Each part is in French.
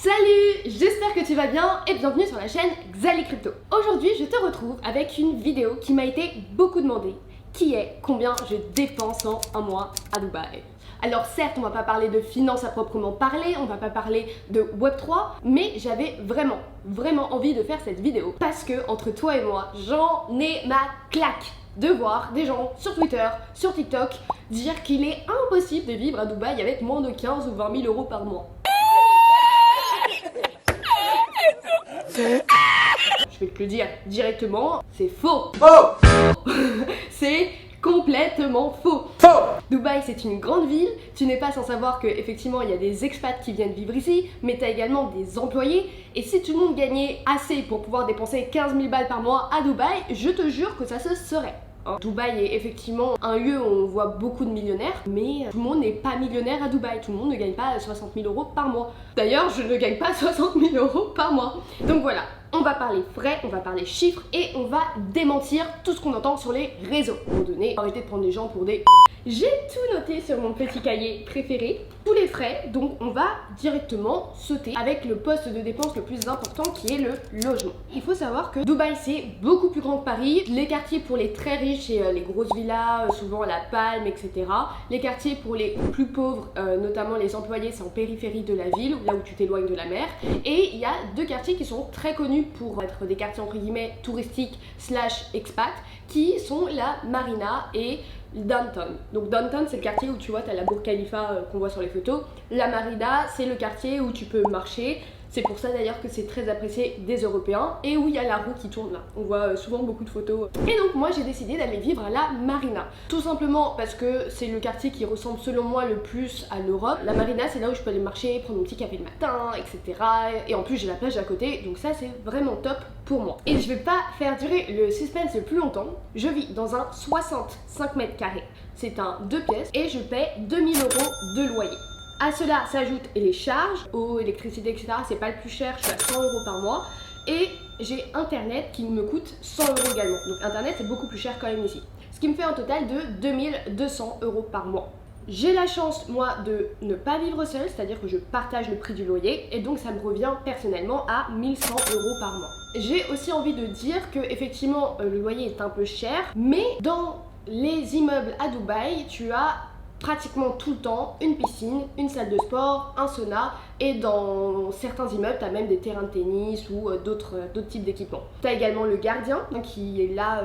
Salut, j'espère que tu vas bien et bienvenue sur la chaîne Xali Crypto. Aujourd'hui, je te retrouve avec une vidéo qui m'a été beaucoup demandée, qui est combien je dépense en un mois à Dubaï. Alors certes, on va pas parler de finance à proprement parler, on va pas parler de Web3, mais j'avais vraiment envie de faire cette vidéo parce que entre toi et moi, j'en ai ma claque de voir des gens sur Twitter, sur TikTok dire qu'il est impossible de vivre à Dubaï avec moins de 15 ou 20 000 euros par mois. Je vais te le dire directement, c'est faux. C'est complètement faux. Dubaï, c'est une grande ville, tu n'es pas sans savoir que effectivement il y a des expats qui viennent vivre ici, mais tu as également des employés, et si tout le monde gagnait assez pour pouvoir dépenser 15 000 balles par mois à Dubaï, je te jure que ça se serait. Dubaï est effectivement un lieu où on voit beaucoup de millionnaires, mais tout le monde n'est pas millionnaire à Dubaï, tout le monde ne gagne pas 60 000 euros par mois. D'ailleurs, je ne gagne pas 60 000 euros par mois. Donc voilà, on va parler frais, on va parler chiffres et on va démentir tout ce qu'on entend sur les réseaux. À un moment donné, arrêtez de prendre les gens pour des... J'ai tout noté sur mon petit cahier préféré, tous les frais, donc on va directement sauter avec le poste de dépense le plus important qui est le logement. Il faut savoir que Dubaï c'est beaucoup plus grand que Paris, les quartiers pour les très riches et les grosses villas, souvent la Palme, etc. Les quartiers pour les plus pauvres, notamment les employés, c'est en périphérie de la ville, là où tu t'éloignes de la mer. Et il y a deux quartiers qui sont très connus pour être des quartiers entre guillemets touristiques / expat, qui sont la Marina et Downtown. Donc Downtown c'est le quartier où tu vois t'as la Burj Khalifa qu'on voit sur les photos. La Marina c'est le quartier où tu peux marcher. C'est pour ça d'ailleurs que c'est très apprécié des Européens et où il y a la roue qui tourne là. On voit souvent beaucoup de photos. Et donc moi j'ai décidé d'aller vivre à la Marina. Tout simplement parce que c'est le quartier qui ressemble selon moi le plus à l'Europe. La Marina c'est là où je peux aller marcher, prendre mon petit café le matin, etc. Et en plus j'ai la plage à côté, donc ça c'est vraiment top pour moi. Et je vais pas faire durer le suspense plus longtemps. Je vis dans un 65 mètres carrés. C'est un 2 pièces et je paie 2000 euros de loyer. À cela s'ajoutent les charges, eau, électricité, etc. C'est pas le plus cher, je suis à 100 euros par mois. Et j'ai internet qui me coûte 100 euros également. Donc internet c'est beaucoup plus cher quand même ici. Ce qui me fait un total de 2200 euros par mois. J'ai la chance moi de ne pas vivre seule, c'est-à-dire que je partage le prix du loyer et donc ça me revient personnellement à 1100 euros par mois. J'ai aussi envie de dire que effectivement le loyer est un peu cher, mais dans les immeubles à Dubaï, tu as pratiquement tout le temps une piscine, une salle de sport, un sauna et dans certains immeubles tu as même des terrains de tennis ou d'autres types d'équipements. Tu as également le gardien qui est là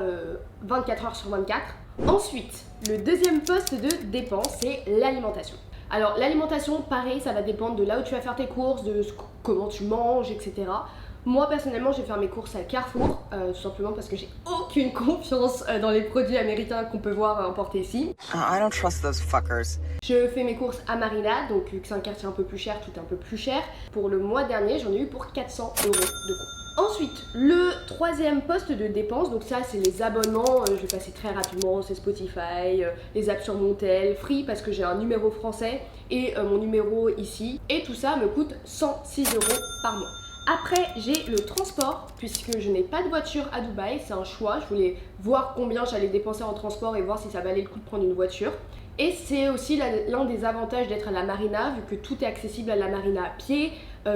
24 heures sur 24. Ensuite, le deuxième poste de dépense c'est l'alimentation. Alors l'alimentation pareil ça va dépendre de là où tu vas faire tes courses, de comment tu manges, etc. Moi personnellement je vais faire mes courses à Carrefour, tout simplement parce que j'ai aucune confiance dans les produits américains qu'on peut voir importés ici. I don't trust those fuckers. Je fais mes courses à Marina, donc vu que c'est un quartier un peu plus cher, tout est un peu plus cher. Pour le mois dernier j'en ai eu pour 400 euros de cours. Ensuite, le troisième poste de dépense, donc ça c'est les abonnements, je vais passer très rapidement, c'est Spotify, les apps sur mon tel, Free parce que j'ai un numéro français et mon numéro ici. Et tout ça me coûte 106 euros par mois. Après, j'ai le transport, puisque je n'ai pas de voiture à Dubaï, c'est un choix. Je voulais voir combien j'allais dépenser en transport et voir si ça valait le coup de prendre une voiture. Et c'est aussi l'un des avantages d'être à la Marina, vu que tout est accessible à la Marina à pied.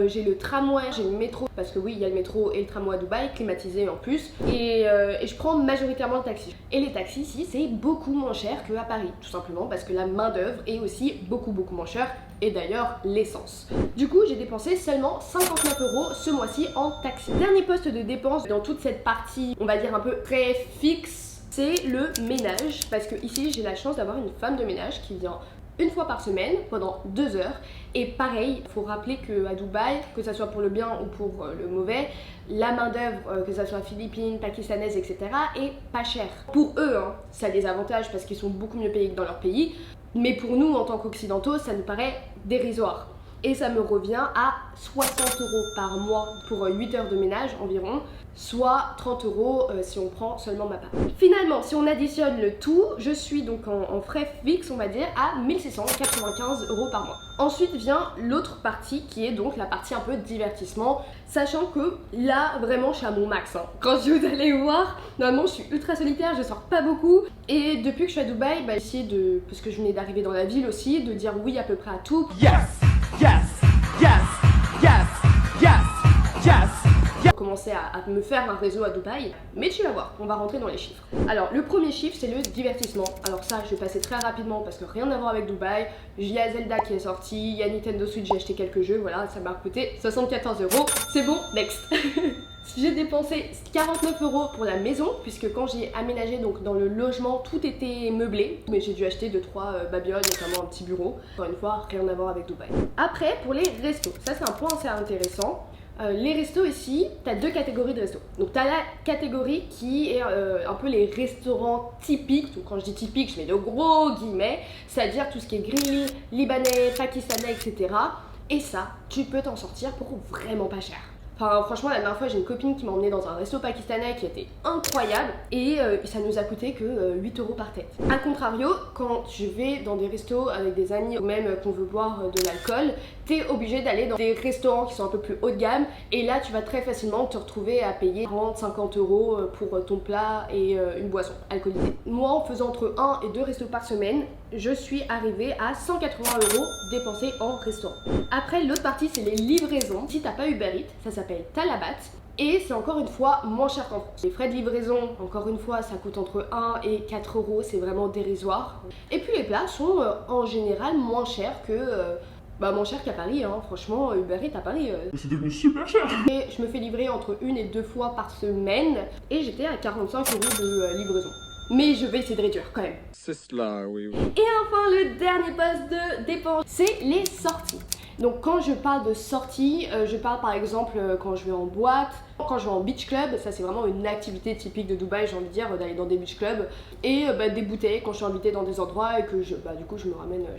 J'ai le tramway, j'ai le métro, parce que oui, il y a le métro et le tramway à Dubaï, climatisé en plus. Et je prends majoritairement le taxi. Et les taxis ici, c'est beaucoup moins cher qu'à Paris, tout simplement parce que la main d'œuvre est aussi beaucoup moins chère. Et d'ailleurs l'essence. Du coup j'ai dépensé seulement 59 euros ce mois-ci en taxi. Dernier poste de dépense dans toute cette partie, on va dire un peu très fixe, c'est le ménage. Parce que ici j'ai la chance d'avoir une femme de ménage qui vient une fois par semaine pendant 2 heures. Et pareil, il faut rappeler qu'à Dubaï, que ça soit pour le bien ou pour le mauvais, la main d'œuvre, que ça soit philippine, pakistanaise, etc. est pas chère. Pour eux, hein, ça a des avantages parce qu'ils sont beaucoup mieux payés que dans leur pays. Mais pour nous, en tant qu'occidentaux, ça nous paraît dérisoire. Et ça me revient à 60 euros par mois pour 8 heures de ménage environ, soit 30 euros si on prend seulement ma part. Finalement, si on additionne le tout, je suis donc en frais fixes, on va dire, à 1695 euros par mois. Ensuite vient l'autre partie qui est donc la partie un peu divertissement, sachant que là, vraiment, je suis à mon max. Quand je vous allez voir, normalement, je suis ultra solitaire, je sors pas beaucoup. Et depuis que je suis à Dubaï, j'ai essayé de, parce que je venais d'arriver dans la ville aussi, de dire oui à peu près à tout. Yes, yes, yes, yes. commencer à me faire un réseau à Dubaï, mais tu vas voir, on va rentrer dans les chiffres. Alors le premier chiffre c'est le divertissement. Alors ça je vais passer très rapidement parce que rien à voir avec Dubaï. Il y a Zelda qui est sorti, il y a Nintendo Switch, j'ai acheté quelques jeux, voilà, ça m'a coûté 74 €. C'est bon, next. J'ai dépensé 49 € pour la maison, puisque quand j'ai aménagé donc dans le logement, tout était meublé. Mais j'ai dû acheter 2-3 babioles, notamment un petit bureau. Encore une fois, rien à voir avec Dubaï. Après, pour les restos, ça c'est un point assez intéressant. Les restos ici, tu as deux catégories de restos. Donc tu as la catégorie qui est un peu les restaurants typiques. Donc quand je dis typique, je mets de gros guillemets. C'est-à-dire tout ce qui est grill, libanais, pakistanais, etc. Et ça, tu peux t'en sortir pour vraiment pas cher. Enfin franchement la dernière fois j'ai une copine qui m'a emmené dans un resto pakistanais qui était incroyable et ça nous a coûté que 8 € par tête. A contrario, quand je vais dans des restos avec des amis ou même qu'on veut boire de l'alcool, t'es obligé d'aller dans des restaurants qui sont un peu plus haut de gamme et là tu vas très facilement te retrouver à payer 40-50 € pour ton plat et une boisson alcoolisée. Moi en faisant entre 1 et 2 restos par semaine, je suis arrivée à 180 € dépensés en restaurant. Après l'autre partie c'est les livraisons. Si t'as pas Uber Eats, ça s'appelle Talabat et c'est encore une fois moins cher qu'en France. Les frais de livraison, encore une fois, ça coûte entre 1 et 4 €, c'est vraiment dérisoire. Et puis les plats sont en général moins chers que... moins cher qu'à Paris, hein. Franchement, Uber Eats à Paris, c'est devenu super cher. Et je me fais livrer entre 1 et 2 fois par semaine et j'étais à 45 € de livraison. Mais je vais essayer de réduire quand même. C'est cela, oui. Et enfin, le dernier poste de dépense, c'est les sorties. Donc quand je parle de sortie, je parle par exemple quand je vais en boîte, quand je vais en beach club, ça c'est vraiment une activité typique de Dubaï, j'ai envie de dire, d'aller dans des beach clubs, et des bouteilles quand je suis invitée dans des endroits et que je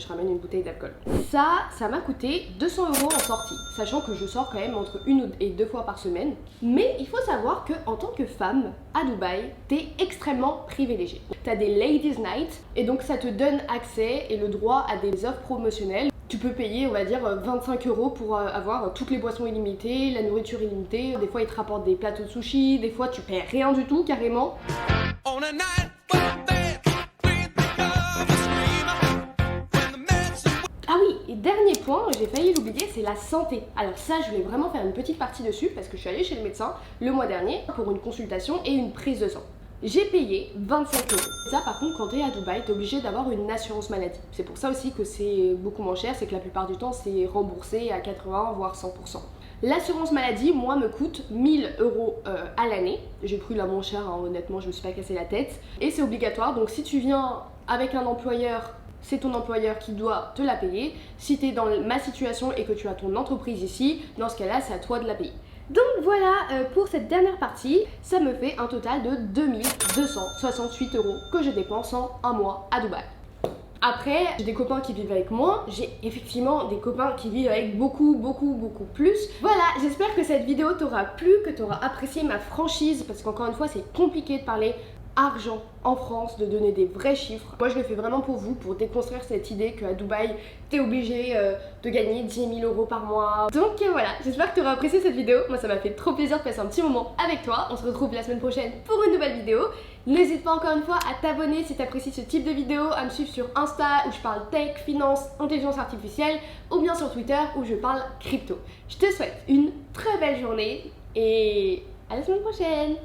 ramène une bouteille d'alcool. Ça m'a coûté 200 € en sortie, sachant que je sors quand même entre 1 et 2 fois par semaine. Mais il faut savoir que en tant que femme à Dubaï, t'es extrêmement privilégiée. T'as des Ladies Night et donc ça te donne accès et le droit à des offres promotionnelles. Tu peux payer, on va dire, 25 € pour avoir toutes les boissons illimitées, la nourriture illimitée. Des fois, ils te rapportent des plateaux de sushi, des fois, tu paies rien du tout, carrément. Ah oui, et dernier point, j'ai failli l'oublier, c'est la santé. Alors ça, je voulais vraiment faire une petite partie dessus parce que je suis allée chez le médecin le mois dernier pour une consultation et une prise de sang. J'ai payé 25 €. Ça par contre quand t'es à Dubaï, t'es obligé d'avoir une assurance maladie. C'est pour ça aussi que c'est beaucoup moins cher, c'est que la plupart du temps c'est remboursé à 80 voire 100%. L'assurance maladie, moi, me coûte 1000 € à l'année. J'ai pris la moins chère, hein, honnêtement, je me suis pas cassé la tête. Et c'est obligatoire, donc si tu viens avec un employeur, c'est ton employeur qui doit te la payer. Si tu es dans ma situation et que tu as ton entreprise ici, dans ce cas-là, c'est à toi de la payer. Donc voilà, pour cette dernière partie, ça me fait un total de 2268 € que je dépense en un mois à Dubaï. Après, j'ai des copains qui vivent avec moi, j'ai effectivement des copains qui vivent avec beaucoup plus. Voilà, j'espère que cette vidéo t'aura plu, que t'auras apprécié ma franchise, parce qu'encore une fois, c'est compliqué de parler argent en France, de donner des vrais chiffres. Moi je le fais vraiment pour vous, pour déconstruire cette idée qu'à Dubaï t'es obligé de gagner 10 000 € par mois. Donc voilà, j'espère que tu auras apprécié cette vidéo. Moi ça m'a fait trop plaisir de passer un petit moment avec toi. On se retrouve la semaine prochaine pour une nouvelle vidéo. N'hésite pas encore une fois à t'abonner si tu apprécies ce type de vidéo, à me suivre sur Insta où je parle tech, finance, intelligence artificielle, ou bien sur Twitter où je parle crypto. Je te souhaite une très belle journée et à la semaine prochaine.